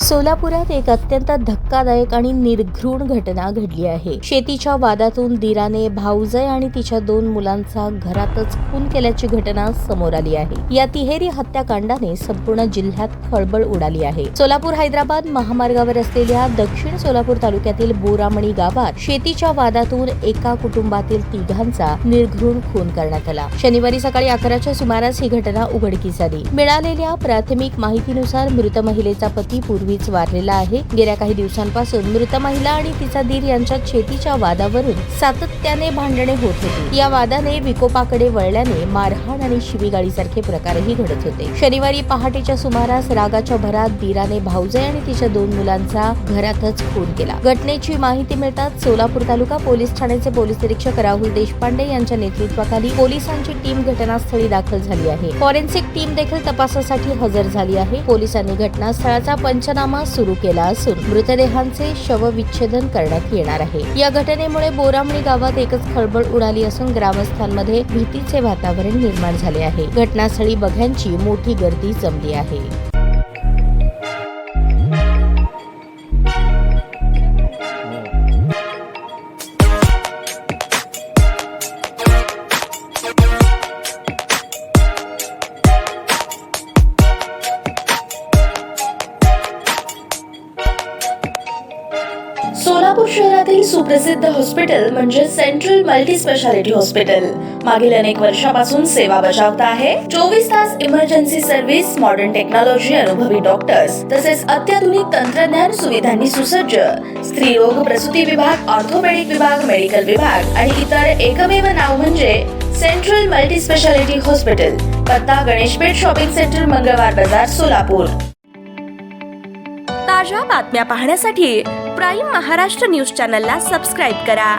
सोलापुरात एक अत्यंत धक्कादायक आणि निर्घृण घटना घडली आहे। शेतीच्या वादातून दीराने भाऊजय आणि तिच्या 2 मुलांचा घरातच खून केल्याची घटना समोर आली आहे। या तिहेरी हत्याकांडाने संपूर्ण जिल्ह्यात खळबळ उडाली आहे। सोलापूर हैदराबाद महामार्गावर असलेल्या दक्षिण सोलापूर तालुक्यातील बोरामणी गावात शेतीच्या वादातून एका कुटुंबातील 3घांचा निर्घृण खून करण्यात आला। शनिवारी सकाळी 11च्या सुमारास ही घटना उघडकीस आली। मिळालेल्या प्राथमिक माहितीनुसार मृत महिलेचा पती पूर्वीच वारलेला आहे। गेल्या काही दिवसांपासून मृत महिला आणि तिचा दीर यांच्यात शेतीच्या वादावरून सातत्याने भांडणे होत होती। या वादाने विकोपाकडे वळल्याने मारहाण आणि शिवीगाळीसारखे प्रकारही घडत होते। शनिवारी पहाटेच्या सुमारास रागाच्या भरात दीराने भाऊजय आणि तिच्या 2 मुलांचा घरातच खून केला। घटनेची माहिती मिळताच सोलापूर तालुका पोलीस ठाण्याचे पोलीस निरीक्षक राहुल देशपांडे यांच्या नेतृत्वाखाली पोलिसांची टीम घटनास्थळी दाखल झाली आहे। फॉरेन्सिक टीम देखील तपासासाठी हजर झाली आहे। पोलिसांनी घटनास्थळाचा पंचनामा सुरू केला असून मृतदेहांचे शवविच्छेदन करण्यात येणार आहे। या घटनेमुळे बोरामणी गावात एकच खळबळ उडाली असून ग्रामस्थांमध्ये भीतीचे वातावरण निर्माण झाले आहे। घटनास्थळी बघ्यांची मोठी गर्दी जमली आहे। सोलापूर शहरातील सुप्रसिद्ध हॉस्पिटल म्हणजे सेंट्रल मल्टी स्पेशालिटी हॉस्पिटल मागील अनेक वर्षापासून सेवा बजावत आहे। 24 तास इमर्जन्सी सर्व्हिस, मॉडर्न टेक्नॉलॉजी, अनुभवी डॉक्टर्स तसेच अत्याधुनिक तंत्रज्ञान सुविधांनी सुसज्ज स्त्रीरोग प्रसूती विभाग, ऑर्थोपेडिक विभाग, मेडिकल विभाग आणि इतर एकमेव नाव म्हणजे सेंट्रल मल्टी स्पेशालिटी हॉस्पिटल। पत्ता गणेशपेठ शॉपिंग सेंटर, मंगळवार बाजार, सोलापूर। ताज्या बातम्या पाहण्यासाठी प्राईम महाराष्ट्र न्यूज चॅनलला सबस्क्राईब करा।